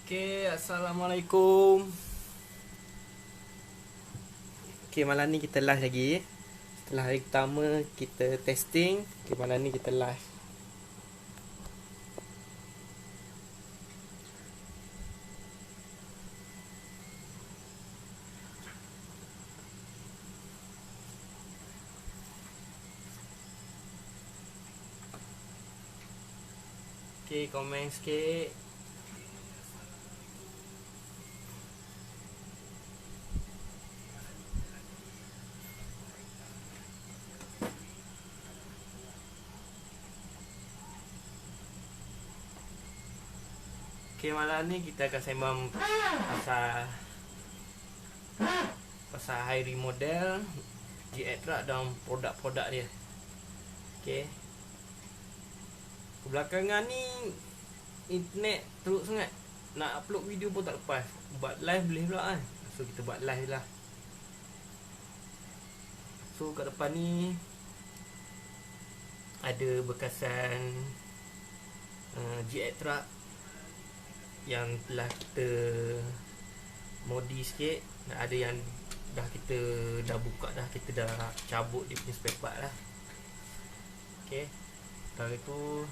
Oke, assalamualaikum. Oke, malam ni kita live lagi. Setelah hari pertama kita testing, oke, malam ni kita live. Oke, komen sikit. Oke, malam ni kita akan sembang pasal high model GX Truck dan produk-produk dia. Oke. Kebelakangan ni internet teruk sangat. Nak upload video pun tak lepas. Buat live boleh pula kan. So kita buat live lah. So kat depan ni ada bekasan GX Truck yang telah kita modi sikit. Ada yang kita dah buka dah, kita dah cabut dia punya spare part lah. Okay, setelah itu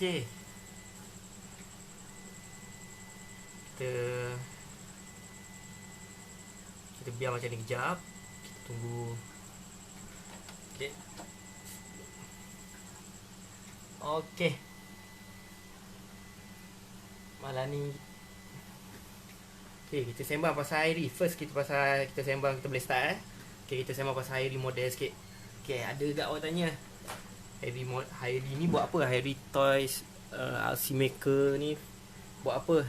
okey, kita biar macam ni kejap. Kita tunggu. Okey. Okey. Malam ni okey, kita sembang pasal Airi. First kita sembang, kita boleh start Okey, kita sembang pasal Airi model sikit. Okey, ada gak awak tanya Hairi ni buat apa? Hairi Toys RC Maker ni buat apa?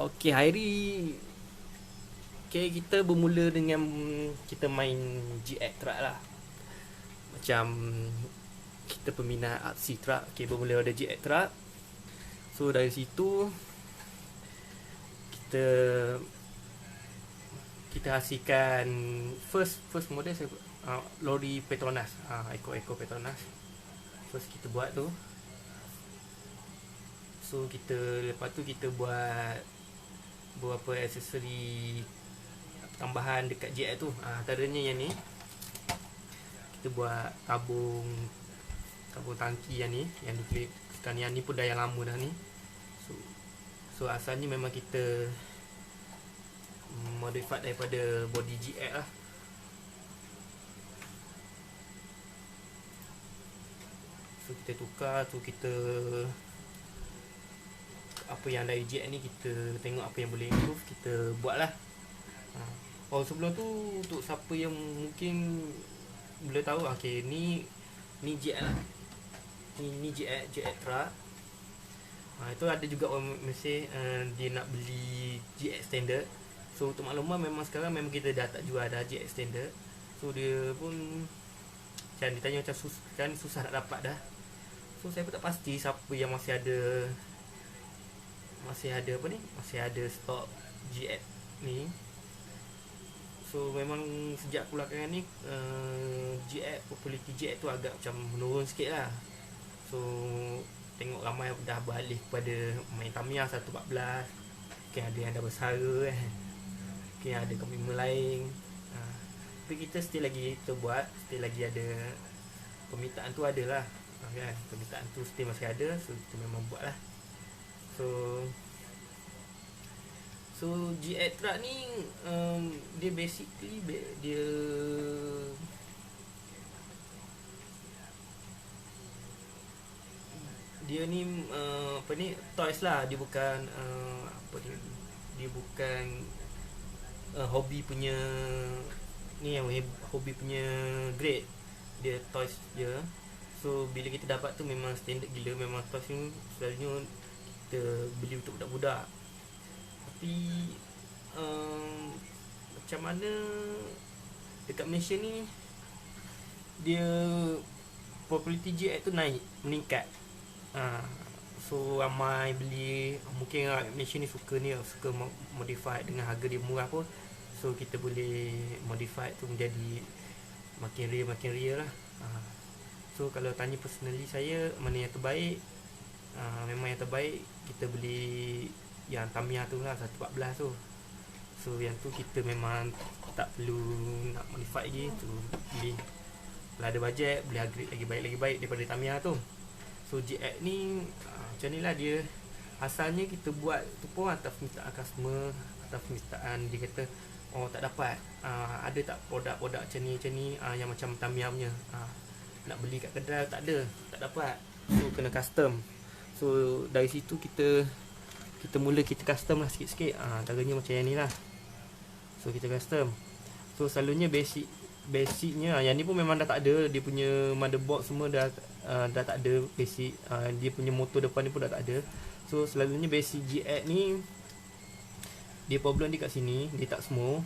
Okey, Hairi, kita bermula dengan kita main GX Truck lah. Macam kita peminat RC Truck. Okey, bermula ada GX Truck. So dari situ kita hasilkan first model saya lori Petronas, Eco Petronas. First kita buat tu. So lepas tu kita buat beberapa aksesori tambahan dekat GX tu. Antaranya yang ni, kita buat tabung tangki yang ni, yang diklik. Sekarang yang ni pun dah yang lama dah ni. So asalnya memang kita modified daripada body GX lah. So kita tukar, kita apa yang dari GX ni kita tengok apa yang boleh improve, kita buat lah. Sebelum tu, untuk siapa yang mungkin boleh tahu, okay, ni GX lah. Ni GX Truck. Itu ada juga orang mesej dia nak beli GX Standard. So untuk makluman, memang sekarang memang kita dah tak jual dah GX Standard. So dia pun macam ditanya macam susah nak dapat dah. So saya pun tak pasti siapa yang masih ada stok GX ni. So memang sejak belakangan ni populariti GX tu agak macam menurun sikit lah. So tengok ramai dah beralih kepada main Tamiya 114. Mungkin ada yang dah bersara kan, mungkin ada komitmen lain. Tapi kita still lagi buat, still lagi ada permintaan tu, ada lah kan, permintaan tu still masih ada. So kita memang buat lah. So GX Truck ni dia basically dia ni apa ni, toys lah, dia bukan apa dia bukan hobi punya ni, yang hobi punya grade. Dia toys je. So bila kita dapat tu memang standard gila. Memang toys ni selalunya kita beli untuk budak-budak. Tapi macam mana dekat Malaysia ni, dia populariti GX tu naik, meningkat. So ramai beli. Mungkin Malaysia ni suka ni, suka modify dengan harga dia murah pun. So kita boleh modify tu menjadi makin real lah. So kalau tanya personally saya, mana yang terbaik, memang yang terbaik kita beli yang Tamiya tu lah, 114 tu. So yang tu kita memang tak perlu nak modify lagi tu, beli. Kalau ada bajet, boleh upgrade lagi baik daripada Tamiya tu. So GX ni macam ni lah dia. Asalnya kita buat tu pun atas permintaan customer, atas permintaan dia kata, oh tak dapat, ada tak produk-produk macam ni yang macam Tamiya punya, nak beli kat kedai tak ada, tak dapat. So kena custom. So dari situ kita mula kita custom lah sikit-sikit. Antaranya macam yang ni lah. So kita custom. So selalunya basicnya yang ni pun memang dah tak ada. Dia punya motherboard semua dah tak ada basic. Dia punya motor depan ni pun dah tak ada. So selalunya basic GX ni, dia problem dia kat sini, dia tak semua.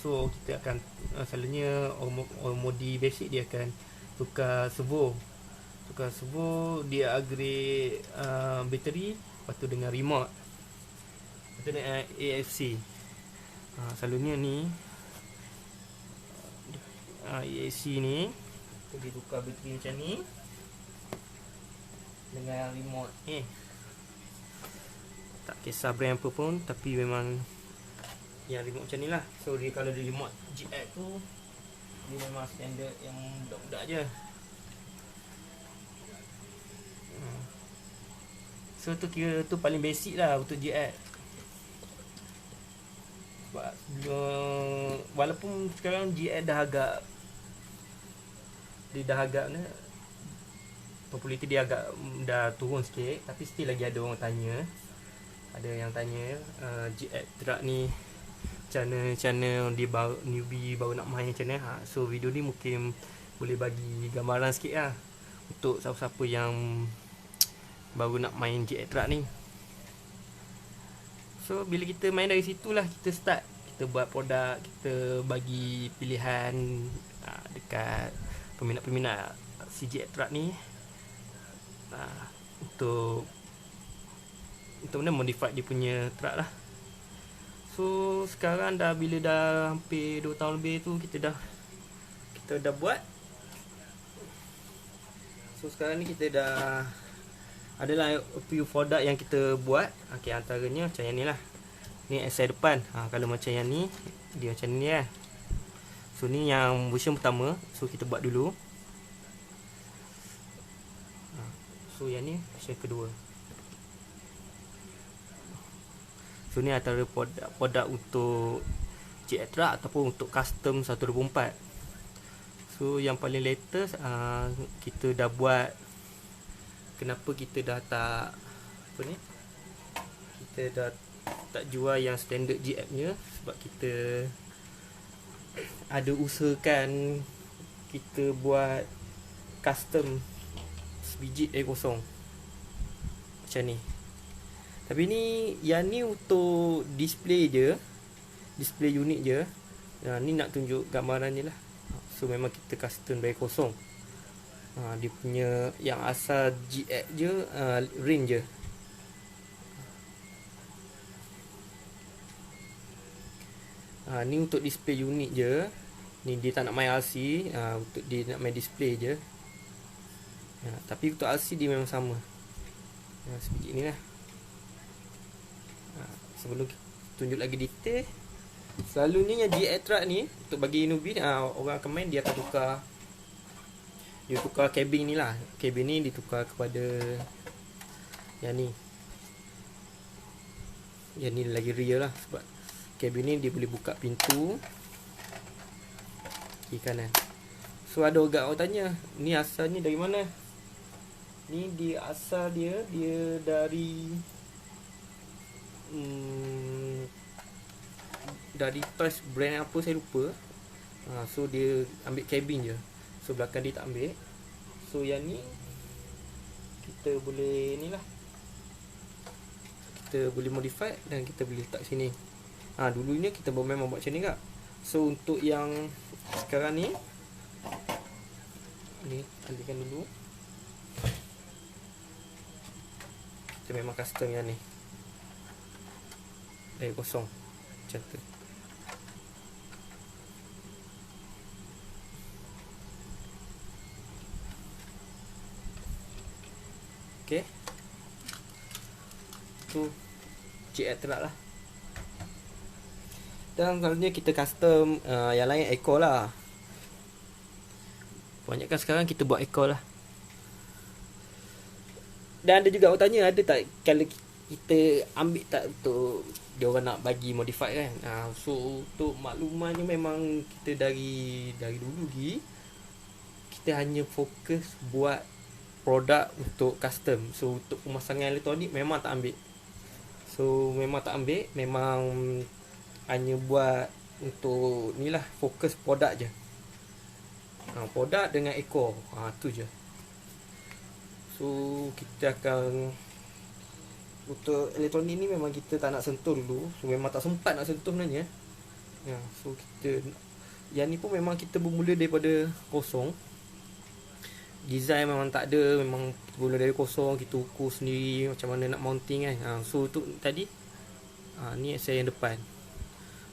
So kita akan selalunya orang modi basic dia akan tukar servo, dia upgrade bateri, lepas tu dengan remote, lepas tu dengan AFC. Selalunya ni AFC ni dia tukar bateri macam ni dengan remote. Tak kisah brand apa pun, tapi memang yang remote macam ni lah. So dia kalau dia remote GX tu, dia memang standard yang budak-budak je. So tu kira tu paling basic lah untuk GX. Sebab walaupun sekarang GX dah agak ni, populariti dia agak dah turun sikit, tapi still lagi ada orang tanya. Ada yang tanya GX truck ni macam mana dia newbie baru nak main macam mana. So video ni mungkin boleh bagi gambaran sikit lah untuk siapa-siapa yang baru nak main GX truck ni. So bila kita main dari situlah kita start, kita buat produk, kita bagi pilihan dekat peminat-peminat si GX truck ni, untuk mana modify dia punya truck lah. So sekarang dah bila dah hampir 2 tahun lebih tu kita dah buat. So sekarang ni kita dah adalah a few produk yang kita buat. Antaranya macam yang ni lah. Ni SI depan. Kalau macam yang ni, dia macam ni lah. So ni yang version pertama. So kita buat dulu. So yang ni version kedua. So ni antara produk untuk GX truck ataupun untuk custom 124. So yang paling latest, kita dah buat. Kenapa kita dah tak kita dah tak jual yang standard GX nya, sebab kita ada usahakan kita buat custom sebiji A0 macam ni. Tapi ni, yang ni untuk display je, display unit je. Ni nak tunjuk gambaran je lah. So memang kita custom dari kosong. Dia punya yang asal GX je, range je. Ni untuk display unit je. Ni dia tak nak main RC, untuk dia nak main display je. Tapi untuk RC dia memang sama. Sebiji ni lah. Sebelum tunjuk lagi detail, selalunya yang GX truck ni, untuk bagi newbie, orang akan main, dia akan tukar cabin ni lah. Cabin ni ditukar kepada yang ni. Yang ni lagi real lah, sebab cabin ni dia boleh buka pintu kiri kanan. So ada orang tanya, ni asalnya dari mana? Ni dia asal dia dari dari toys brand apa saya lupa. So dia ambil cabin je. So belakang dia tak ambil. So yang ni kita boleh ni lah, kita boleh modify dan kita boleh letak sini. Dulunya kita memang buat macam ni kak. So untuk yang sekarang ni alihkan dulu. Kita memang custom yang ni, dari kosong macam tu. Okay, tu GX terak lah. Dan selalunya kita custom yang lain ekor lah. Banyakkan sekarang kita buat ekor lah. Dan ada juga orang tanya, ada tak kalau kita ambil tak untuk dia orang nak bagi modify kan. So untuk maklumannya memang kita dari dulu lagi kita hanya fokus buat produk untuk custom. So untuk pemasangan elektronik memang tak ambil. Memang hanya buat untuk ni lah, fokus produk je. Produk dengan ekor, tu je. So kita akan, untuk elektronik ni memang kita tak nak sentuh dulu. So memang tak sempat nak sentuh sebenarnya. So kita, yang ni pun memang kita bermula daripada kosong. Design memang tak ada, memang bermula dari kosong. Kita ukur sendiri macam mana nak mounting kan. So untuk tadi ni saya yang depan.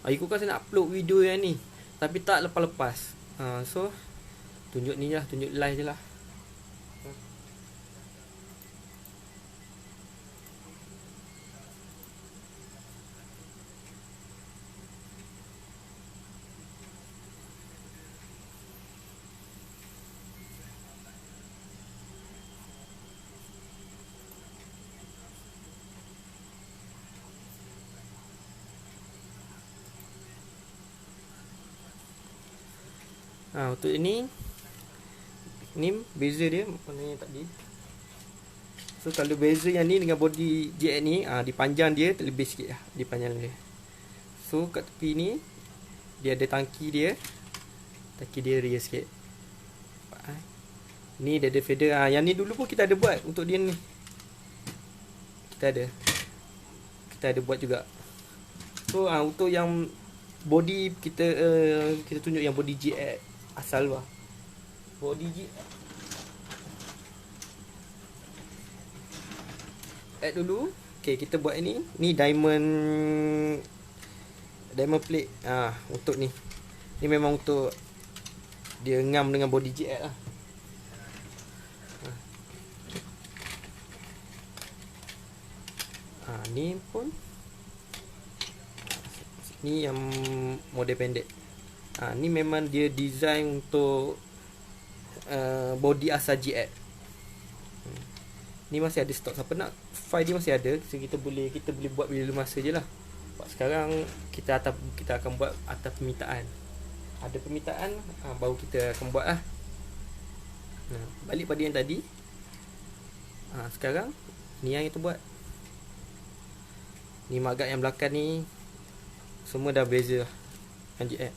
Ikutkan saya nak upload video yang ni, tapi tak lepas-lepas. So tunjuk ni lah, tunjuk live je lah. Untuk ini beza dia mana yang tadi. So kalau beza yang ni dengan body GX ni, dipanjang dia terlebih sikit lah, dipanjang dia. So kat tepi ni dia ada tangki dia rear sikit. Ni dia ada fader. Yang ni dulu pun kita ada buat untuk dia ni. Kita ada buat juga. So untuk yang body kita tunjuk yang body GX asal lah. Body GX add dulu. Okay, kita buat ni diamond plate. Untuk ni memang untuk dia ngam dengan body GX lah. Ni pun ni yang model pendek. Ni memang dia design untuk body asal GX. Ni masih ada stok, siapa nak file dia masih ada. So kita boleh buat bila masa je lah. Sekarang kita akan buat atas permintaan. Ada permintaan, baru kita akan buat lah. Balik pada yang tadi. Sekarang ni yang kita buat. Ni magnet yang belakang ni semua dah beza lah dengan GX.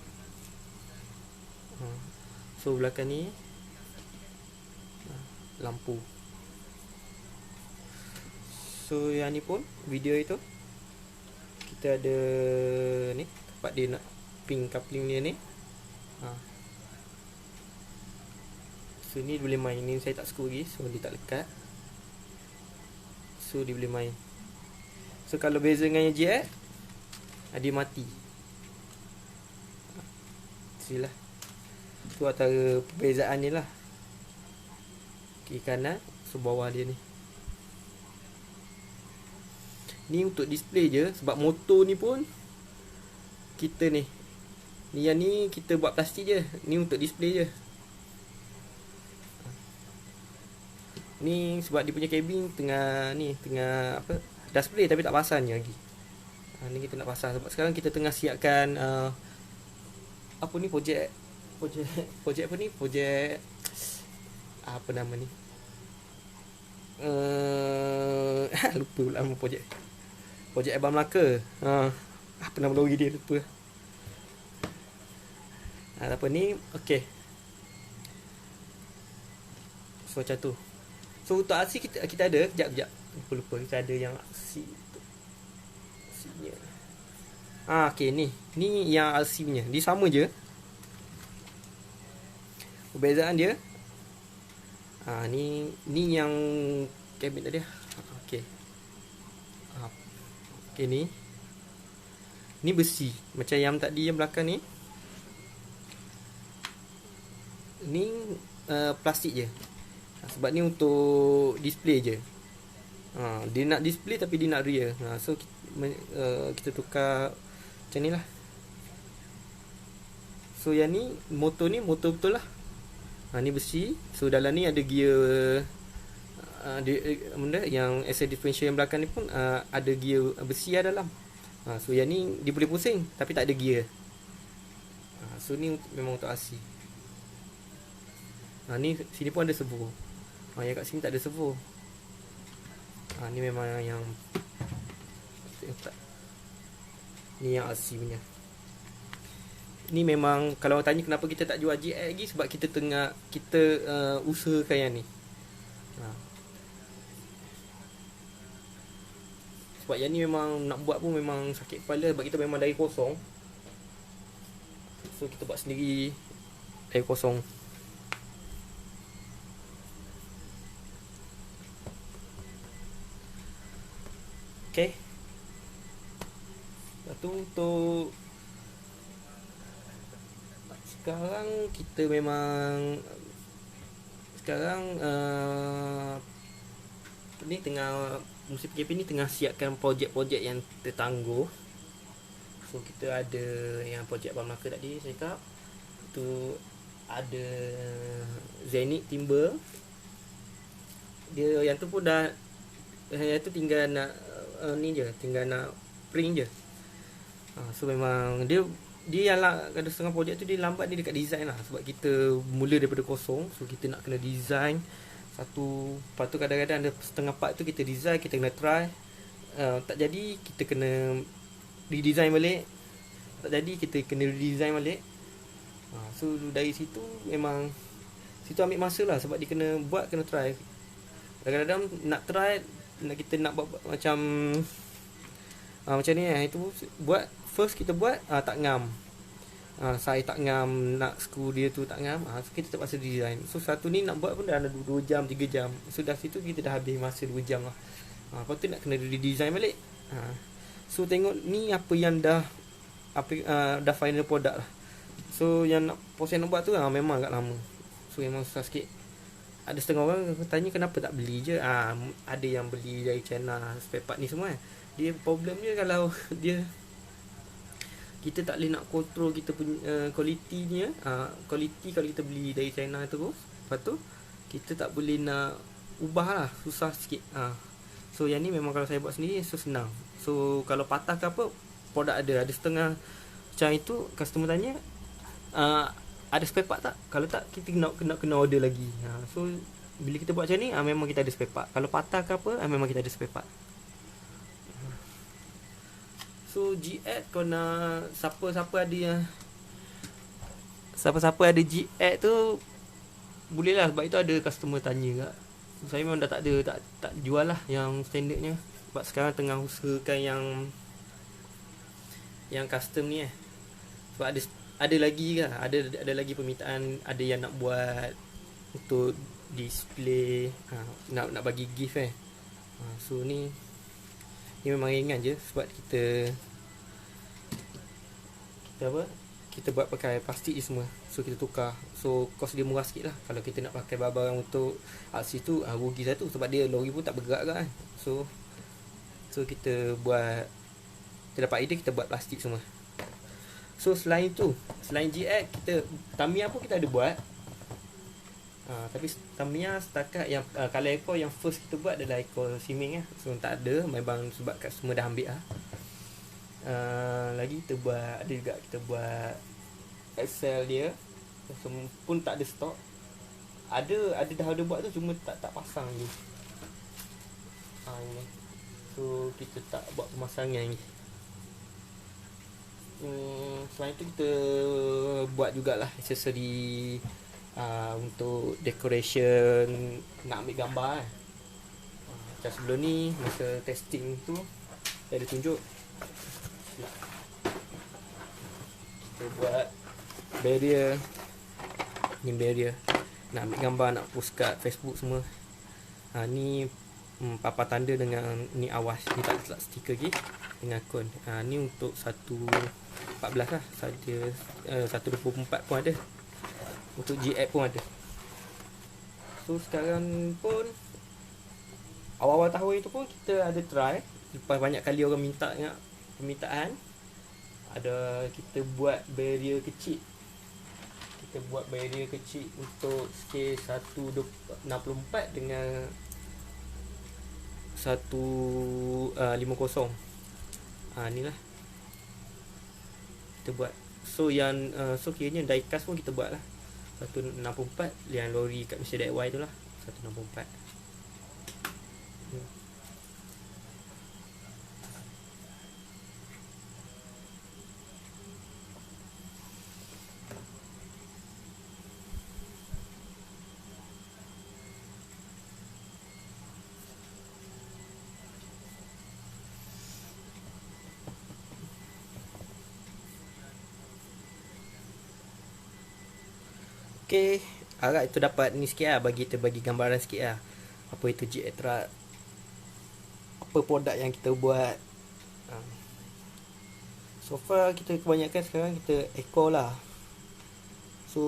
So belakang ni lampu. So yang ni pun video itu kita ada ni tempat dia nak pin coupling dia ni. So ni boleh main. Ni saya tak screw lagi, so dia tak lekat. So dia boleh main. So kalau beza dengan yang GX, dia mati. Silah. Tu antara perbezaan ni lah. Kiri kanan, so bawah dia ni. Ni untuk display je. Sebab motor ni pun kita ni yang ni kita buat plastik je. Ni untuk display je. Ni sebab dia punya cabin tengah apa, dah spray tapi tak pasang lagi. Ni kita nak pasang sebab sekarang kita tengah siapkan apa ni, projek apa ni, projek apa nama ni, lupa pula nama projek Abang Melaka. Apa nama lori dia, lupa. Apa ni, okey. So macam tu. So untuk aksi kita ada, kejap lupa kita ada yang aksi nya. Okey, ni yang RC punya. Dia sama je. Perbezaan dia, ni yang kabin tadi. Okey. Okey, ni besi macam yang tadi yang belakang ni. Ni plastik je. Sebab ni untuk display je. Dia nak display tapi dia nak rear. So kita tukar macam ni lah. So yang ni motor betul lah. Ni besi. So dalam ni ada gear, benda yang asset differential yang belakang ni pun ada gear besi lah dalam. So yang ni dia boleh pusing tapi tak ada gear. So ni memang untuk RC. Ni sini pun ada servo. Yang kat sini tak ada servo. Ni memang yang ni yang RC punya. Ni memang kalau orang tanya kenapa kita tak jual GX lagi, sebab kita usahakan yang ni. Sebab yang ni memang nak buat pun memang sakit kepala, sebab kita memang dari kosong. So kita buat sendiri dari kosong. Okay. Lepas tu untuk sekarang kita memang ni tengah musim PKP ni tengah siapkan projek-projek yang tertangguh. So kita ada yang projek Abang Melaka tadi saya cakap. Tu ada Zenith Timber. Dia yang tu pun dah, yang tu tinggal nak ni je, tinggal nak print je. So memang dia yang lah, ada setengah projek tu dia lambat ni dekat design lah. Sebab kita mula daripada kosong. So kita nak kena design satu. Lepas tu kadang-kadang ada setengah part tu kita design, kita kena try. Tak jadi kita kena redesign balik. Tak jadi kita kena redesign balik. So dari situ memang situ ambil masa lah. Sebab dia kena buat, kena try. Kadang-kadang nak try, kita nak buat macam macam ni itu buat first kita buat tak ngam. Saya tak ngam, nak skru dia tu tak ngam. So kita terpaksa design. So satu ni nak buat pun dah ada 2 jam 3 jam. So dah situ kita dah habis masa 2 jam lah. Lepas tu nak kena redesign balik. So tengok ni apa yang dah final product lah. So yang proses nak buat tu memang agak lama. So memang susah sikit. Ada setengah orang tanya kenapa tak beli je. Ada yang beli dari China spare part ni semua. Dia problem dia kalau kita tak boleh nak control kita punya quality-nya. Quality kalau kita beli dari China terus, lepas tu kita tak boleh nak ubah lah, susah sikit. So yang ni memang kalau saya buat sendiri so senang. So kalau patah ke apa, produk ada setengah macam itu. Customer tanya ada spare part tak? Kalau tak, kita kena order lagi. So bila kita buat macam ni, memang kita ada spare part. Kalau patah ke apa, memang kita ada spare part. So GX kau nak siapa-siapa ada GX tu boleh lah, sebab itu ada customer tanya kat. So, saya memang dah tak jual lah yang standardnya. Sebab sekarang tengah usahakan yang custom ni Sebab ada lagi kan, ada lagi permintaan, ada yang nak buat untuk display, nak bagi gift So ni memang ringan je, sebab kita buat pakai plastik je semua. So kita tukar, so kos dia murah sikit lah. Kalau kita nak pakai barang untuk RC tu rugi satu, sebab dia lori pun tak bergerak kan. So kita dapat idea, kita buat plastik semua. So selain GX, kita Tamiya pun kita ada buat. Tapi Tamiya setakat yang kalau ekor yang first kita buat adalah ekor siming So tak ada, memang sebab customer dah ambil lagi kita buat, ada juga kita buat Excel dia. So, pun tak ada stok. Ada dah ada buat tu, cuma tak pasang je. Ini. So kita tak buat pemasangan lagi. Selain itu kita buat jugalah aksesori untuk decoration, nak ambil gambar kan. Macam sebelum ni masa testing tu saya ada tunjuk kita buat barrier. Ni barrier, nak ambil gambar, nak post kat Facebook semua. Ni papan tanda dengan ni awas, ni tak letak stiker lagi dengan akun. Ni untuk 1.14 lah saja. 1.24 pun ada. Untuk G-App pun ada. So sekarang pun awal-awal tahun itu pun kita ada try. Lepas banyak kali orang minta permintaan, ada kita buat barrier kecil. Kita buat barrier kecil untuk scale 1.64 dengan 1.50. Ni lah kita buat. So yang so kiranya diecast pun kita buat lah 1.64 yang lori kat Malaysia DIY tu lah 1.64. Okay, harap itu dapat ni sikit lah, bagi gambaran sikit lah apa itu GX Truck, apa produk yang kita buat. So far kita kebanyakan sekarang kita eco lah. So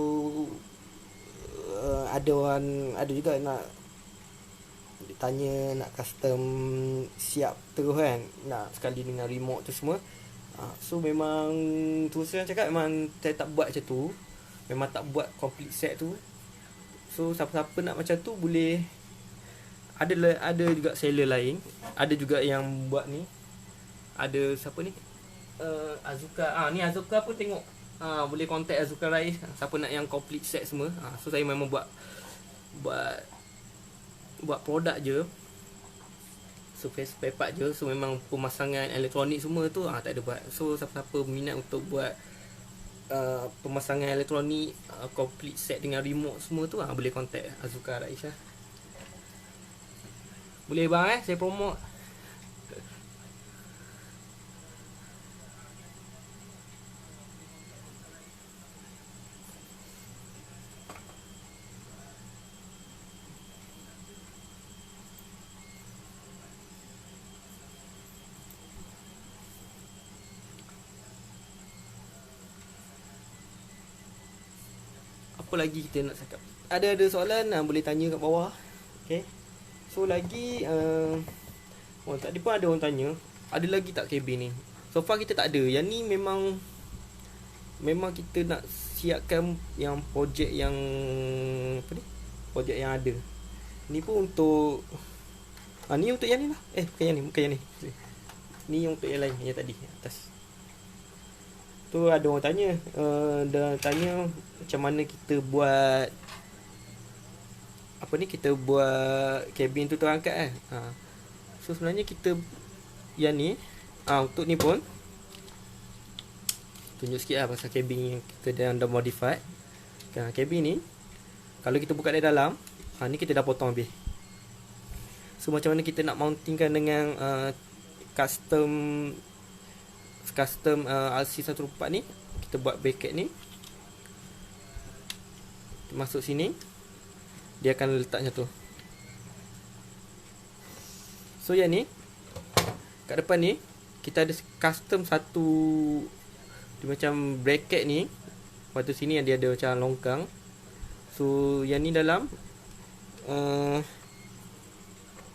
ada juga nak tanya nak custom siap terus kan, nak sekali dengan remote tu semua. So memang terus saya cakap memang saya tak buat macam tu. Memang tak buat complete set tu. So siapa-siapa nak macam tu boleh. Ada juga seller lain. Ada juga yang buat ni. Ada siapa ni? Azuka. Ni Azuka pun tengok. Boleh contact Azuka Rais. Siapa nak yang complete set semua. So saya memang buat produk je. So spare part je. So memang pemasangan elektronik semua tu tak ada buat. So siapa-siapa minat untuk buat pemasangan elektronik complete set dengan remote semua tu boleh contact Azuka Rais lah. Boleh bang saya promote. Apa lagi kita nak cakap? Ada soalan boleh tanya kat bawah. Okay. So lagi tadi pun ada orang tanya, ada lagi tak kabin ni? So far kita tak ada. Yang ni memang kita nak siapkan yang projek yang apa ni? Projek yang ada. Ni pun untuk ni untuk yang ni lah. Bukan yang ni. Ni untuk yang lain, yang tadi atas. Tu ada orang tanya, macam mana kita buat kita buat kabin tu terangkat kan. So sebenarnya kita yang ni untuk ni pun tunjuk sikit lah pasal kabin yang kita dah modified. Kabin ni kalau kita buka dari dalam, ni kita dah potong habis. So macam mana kita nak mountingkan dengan custom RC104 ni, kita buat bracket ni masuk sini, dia akan letak macam tu. So yang ni kat depan ni kita ada custom satu dia macam bracket ni, lepas tu sini dia ada macam longkang. So yang ni dalam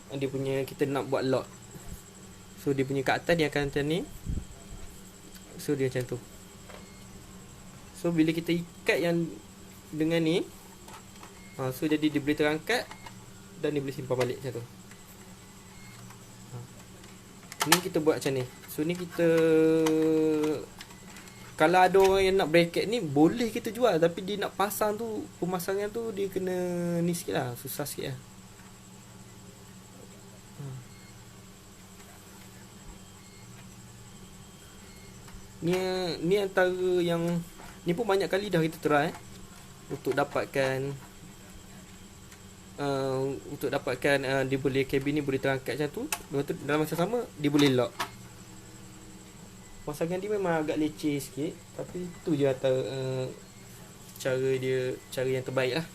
dia punya, kita nak buat lock. So dia punya kat atas dia akan macam ni. So dia macam tu. So bila kita ikat yang dengan ni, so jadi dia boleh terangkat dan dia boleh simpan balik macam tu. Ni kita buat macam ni. So ni kita, kalau ada orang yang nak bracket ni boleh kita jual, tapi dia nak pasang tu, pemasangan tu dia kena ni sikit lah, susah sikit lah. Ni antara yang ni pun banyak kali dah kita try untuk dapatkan dia boleh, kabin ni boleh terangkat macam tu. Lepas tu dalam masa sama dia boleh lock. Pemasangan dia memang agak leceh sikit, tapi tu je antara cara yang terbaik lah.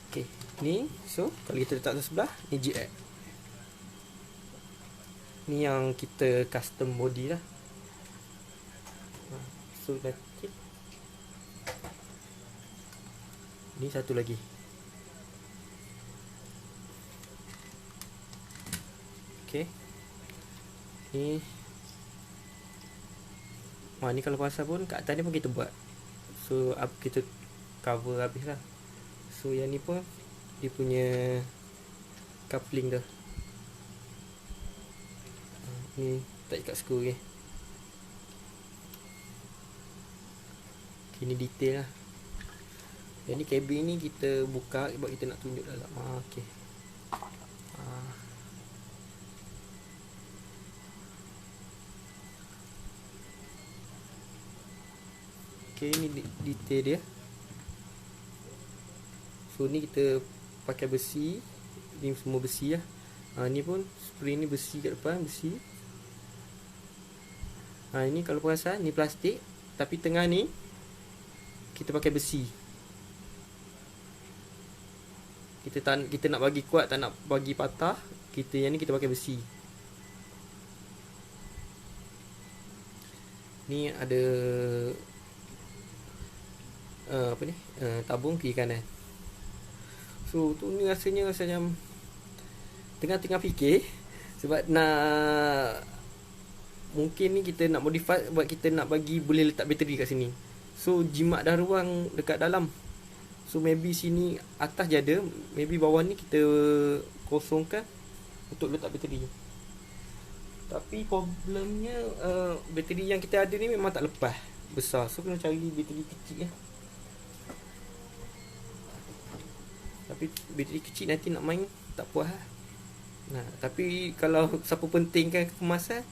Okay, ni so kalau kita letak tu sebelah, ni GX. Ni yang kita custom body lah. So nanti ni satu lagi. Okay, ni ni kalau pasal pun kat atas ni pun kita buat. So kita cover habis lah. So yang ni pun dia punya coupling dah. Ni tak ikat skru ke. Ini detail lah. Yang ni kabin ni kita buka sebab kita nak tunjuk dalam. Okay. Okay, ni detail dia. So ni kita pakai besi. Ni semua besi lah. Ni pun spring ni besi kat depan, besi. Ini kalau perasan ni plastik, tapi tengah ni kita pakai besi. Kita nak bagi kuat, tak nak bagi patah, yang ni kita pakai besi. Ni ada tabung kiri kanan. So tu ni rasanya macam tengah fikir, sebab mungkin ni kita nak modify sebab kita nak bagi boleh letak bateri kat sini. So jimat dah ruang dekat dalam. So maybe sini atas je ada, maybe bawah ni kita kosongkan untuk letak bateri. Tapi problemnya bateri yang kita ada ni memang tak lepas, besar. So kena cari bateri kecil lah. Tapi bateri kecil nanti nak main tak puas lah. Tapi kalau siapa pentingkan kemasan,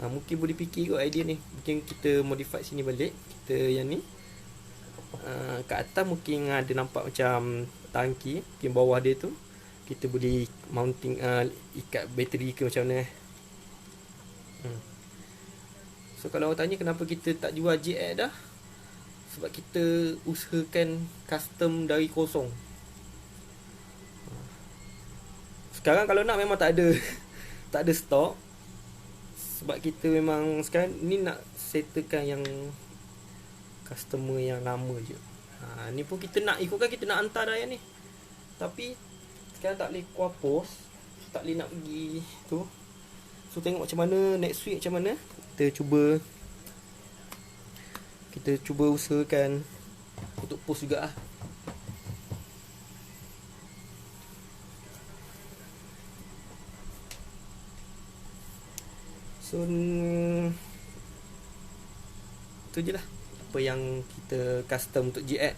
mungkin boleh fikir kot idea ni. Mungkin kita modify sini balik. Kita yang ni kat atas mungkin ada nampak macam tangki. Mungkin bawah dia tu kita boleh mounting, ikat bateri ke macam mana. So kalau orang tanya kenapa kita tak jual GX dah, sebab kita usahakan custom dari kosong. Sekarang kalau nak memang tak ada tak ada stok, sebab kita memang sekarang ni nak settlekan yang customer yang lama je. Ni pun kita nak ikutkan, kita nak hantar dah yang ni, tapi sekarang tak boleh keluar pos, tak boleh nak pergi tu. So tengok macam mana next week, macam mana kita cuba usahakan untuk post juga lah. So tu je lah apa yang kita custom untuk GX.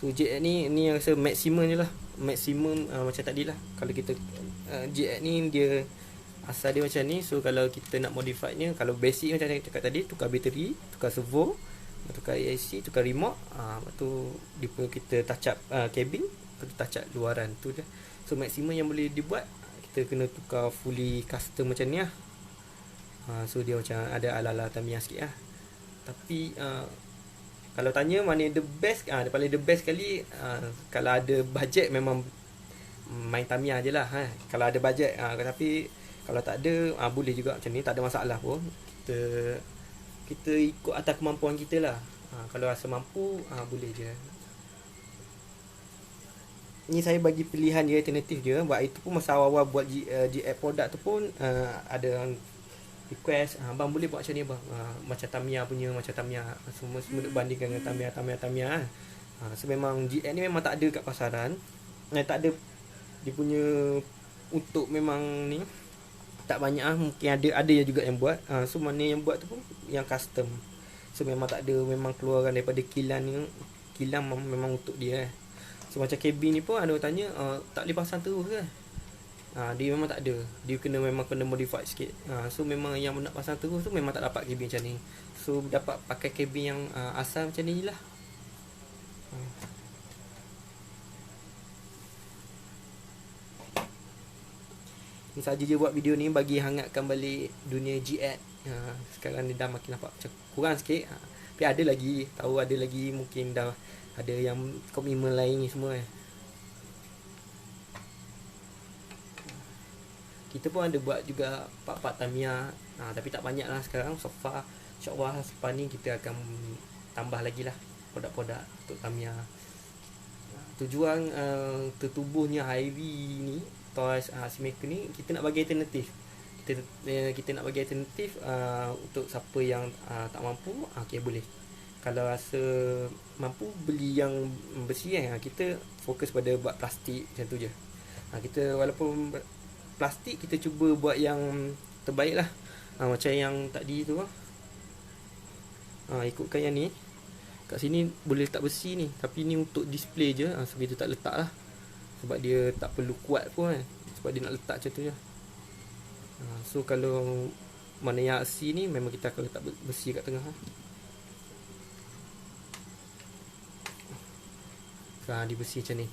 So GX ni yang rasa maksimum je lah. Maksimum macam tadi lah. Kalau kita GX ni dia asal dia macam ni. So kalau kita nak modify nya, kalau basic macam saya cakap tadi, tukar bateri, tukar servo, tukar AIC, tukar remote, lepas tu kita touch up cabin, lepas tu touch up luaran. Tu je. So maksimum yang boleh dibuat, kita kena tukar fully custom macam ni lah. So dia macam ada ala-ala Tamiya sikit lah. Tapi kalau tanya mana the best, paling the best kali, kalau ada bajet memang main Tamiya je lah. Kalau ada bajet, tapi kalau tak ada, boleh juga macam ni, tak ada masalah pun. Kita ikut atas kemampuan kita lah. Kalau rasa mampu, boleh je. Ni saya bagi pilihan je, alternatif je. Buat itu pun masa awal-awal buat GX product tu pun ada request, abang boleh buat macam ni bang, macam Tamiya punya, macam Tamiya semua bandingkan dengan Tamiya. So memang GX ni memang tak ada kat pasaran, tak ada dia punya untuk memang ni tak banyak mungkin ada juga yang buat. So mana yang buat tu pun yang custom. So memang tak ada, memang keluaran daripada kilang ni, kilang memang untuk dia. So macam kabin ni pun ada orang tanya, tak boleh pasang terus ke? Dia memang tak ada. Dia memang kena modify sikit. So memang yang nak pasang terus tu memang tak dapat kabin macam ni. So dapat pakai kabin yang asal macam ni lah. Ni saja je buat video ni bagi hangatkan balik dunia GX. Sekarang ni dah makin nampak macam kurang sikit. Tapi ada lagi, tahu ada lagi, mungkin dah ada yang komitmen lain ni semua. Kita pun ada buat juga part-part Tamiya, tapi tak banyak lah sekarang. So far InsyaAllah selepas ni kita akan tambah lagi lah produk-produk untuk Tamiya. Tujuan tertubuhnya Highway ni, Toys Maker ni, kita nak bagi alternatif. Kita nak bagi alternatif untuk siapa yang tak mampu, okay, boleh. Kalau rasa mampu beli yang besi kan, kita fokus pada buat plastik macam tu je. Kita walaupun plastik, kita cuba buat yang terbaik lah. Macam yang tadi tu lah. Ikutkan yang ni. Kat sini boleh letak besi ni, tapi ni untuk display je. So kita tak letak lah, sebab dia tak perlu kuat pun kan. Sebab dia nak letak macam tu je. So kalau mana yang aksi ni, memang kita akan letak besi kat tengah. Di besi macam ni.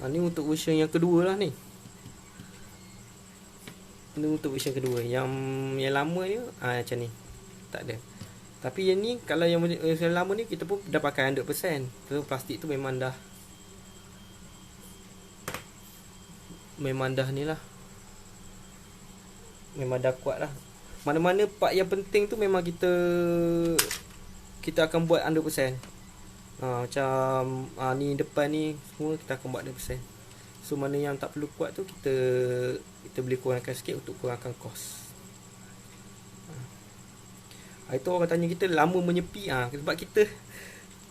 Ni untuk version yang kedua lah ni. Ini untuk version kedua. Yang lama ni macam ni, tak ada. Tapi yang ni, kalau yang version lama ni, kita pun dah pakai 100%. So plastik tu memang dah ni lah, memang dah kuat lah. Mana-mana part yang penting tu memang kita akan buat 100%. Macam ni depan ni semua kita akan buat 100%. So mana yang tak perlu kuat tu kita boleh kurangkan sikit untuk kurangkan kos. Itu orang tanya kita lama menyepi, sebab kita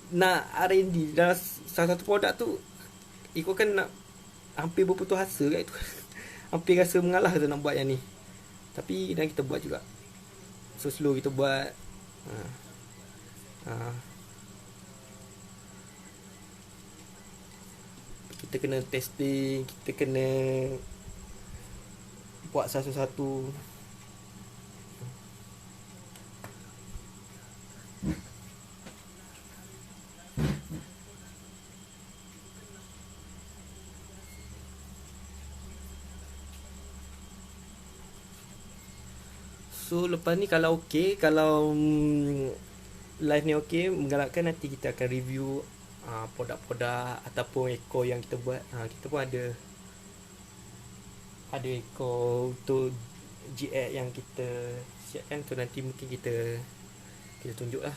nak R&D dalam salah satu produk tu, ikutkan nak hampir berputus asa kat itu. Hampir rasa mengalah tu nak buat yang ni. Tapi dan kita buat juga. So slow kita buat. Kita kena testing, kita kena buat satu-satu. So lepas ni kalau okey, kalau live ni okey, menggalakkan nanti kita akan review produk-produk ataupun ekor yang kita buat. Kita pun ada ekor untuk GX yang kita siapkan tu, nanti mungkin kita tunjuk lah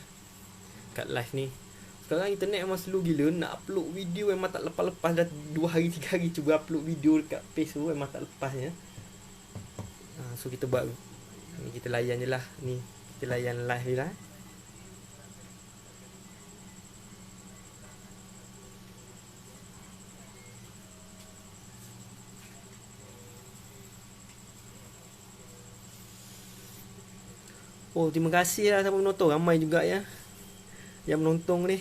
kat live ni. Sekarang internet memang slow gila, nak upload video memang tak lepas-lepas. Dah 2 hari 3 hari cuba upload video dekat Facebook, memang tak lepasnya. So kita buat ni, kita layan je lah ni, kita layan live je lah. Oh, terima kasih lah siapa menonton. Ramai juga ya yang menonton ni.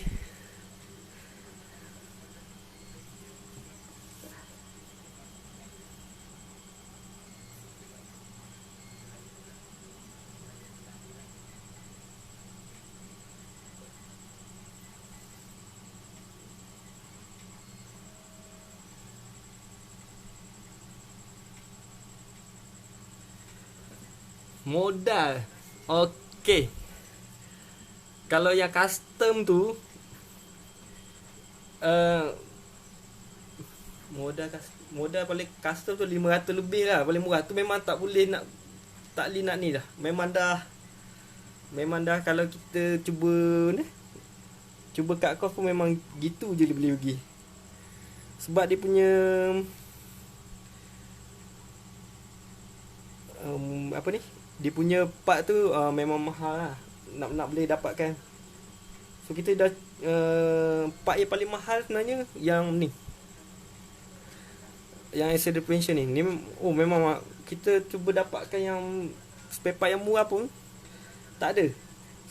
Modal. Okey. Kalau yang custom tu modal paling custom tu 500 lebih lah, paling murah tu. Memang tak boleh nak ni dah. Memang dah kalau kita cuba cut cost pun memang gitu je dia boleh pergi. Sebab dia punya dia punya part tu memang mahal lah, nak boleh dapatkan. So kita dah part yang paling mahal sebenarnya yang ni, yang accident prevention ni memang kita cuba dapatkan yang spare part yang murah pun Tak ada.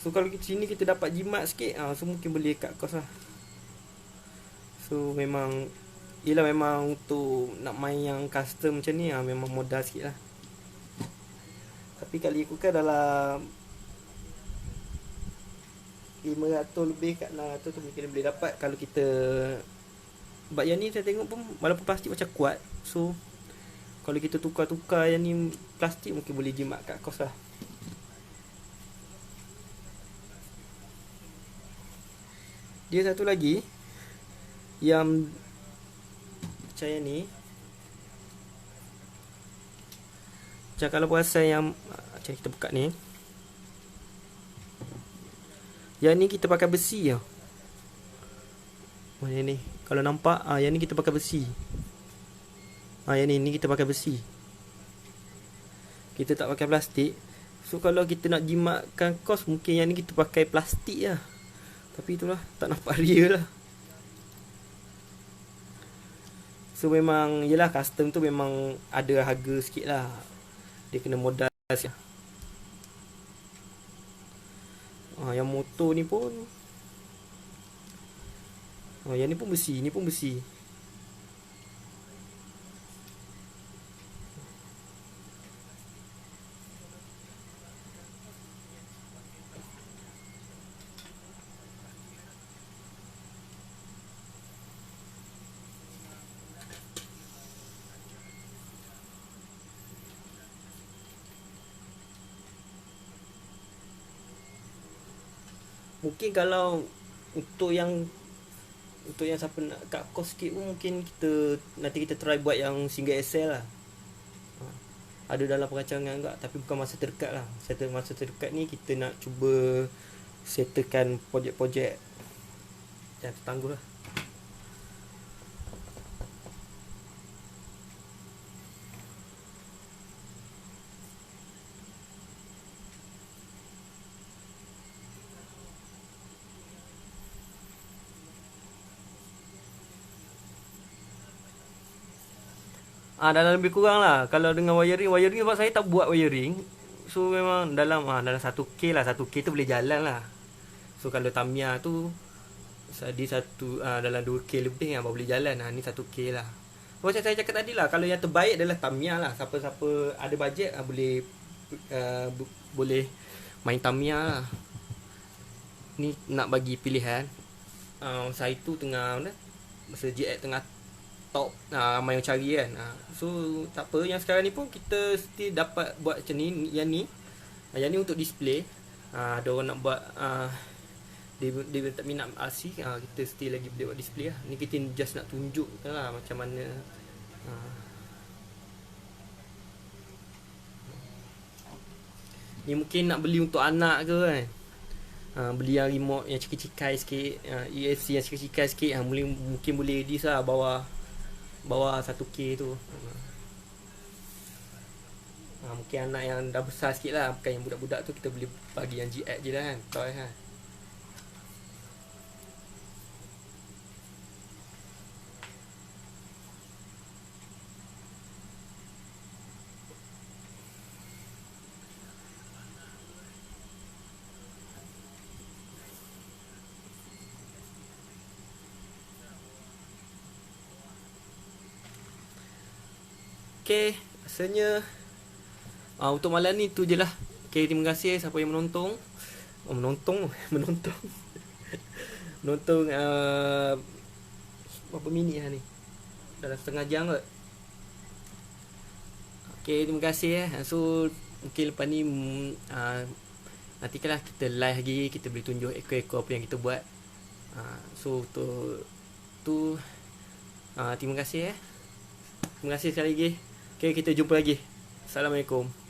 So kalau kita sini kita dapat jimat sikit, so mungkin boleh cut cost lah. So memang, yelah memang untuk nak main yang custom macam ni, memang modal sikit lah. Tapi kali ikutkan dalam 500 lebih kat 600 tu mungkin boleh dapat kalau kita. Sebab yang ni saya tengok pun walaupun plastik macam kuat, so kalau kita tukar-tukar yang ni plastik mungkin boleh jimat kat kos lah. Dia satu lagi yang macam yang ni, macam kalau perasan yang macam kita buka ni, yang ni kita pakai besi tau. Yang ni kalau nampak, yang ni kita pakai besi. Yang ni kita pakai besi, kita tak pakai plastik. So kalau kita nak jimatkan kos, mungkin yang ni kita pakai plastik lah. Tapi itulah, tak nampak real lah. So memang, yelah custom tu memang ada harga sikit lah. Dia kena modal sikit. Yang motor ni pun, yang ni pun besi, ni pun besi. Mungkin kalau untuk yang siapa nak cut cost sikit pun, mungkin nanti kita try buat yang single XL lah. Ada dalam perancangan juga, tapi bukan masa terdekat lah. Masa terdekat ni kita nak cuba settlekan projek-projek yang tertangguh lah. Dalam lebih kurang lah. Kalau dengan wiring sebab saya tak buat wiring, so memang dalam 1K lah. 1K tu boleh jalan lah. So kalau Tamiya tu dia dalam 2K lebih baru boleh jalan. Ni 1K lah. Macam saya cakap tadi lah, kalau yang terbaik adalah Tamiya lah. Siapa-siapa ada bajet, boleh main Tamiya lah. Ni nak bagi pilihan. Saya tu tengah masa GX tengah top, ramai yang cari kan. So tak apa, yang sekarang ni pun kita still dapat buat macam ni. Yang ni untuk display. Ada orang nak buat, dia tak minat RC, kita still lagi boleh buat display lah. Ni kita just nak tunjuk lah macam mana. Ni mungkin nak beli untuk anak ke kan. Beli yang remote yang cikai-cikai sikit, ESC yang cikai-cikai sikit, mungkin boleh edit lah bawah 1K tu. Mungkin anak yang dah besar sikit lah, bukan yang budak-budak tu, kita boleh bagi yang GX je lah kan, toy kan. Okay, rasanya untuk malam ni tu je lah. Okay, terima kasih siapa yang menonton. Menonton berapa minit lah ni? Dalam setengah jam kot. Okay, terima kasih. So mungkin lepas ni nanti kan lah kita live lagi, kita boleh tunjuk ekor-ekor apa yang kita buat. So tu terima kasih. Terima kasih sekali lagi. Okay, kita jumpa lagi. Assalamualaikum.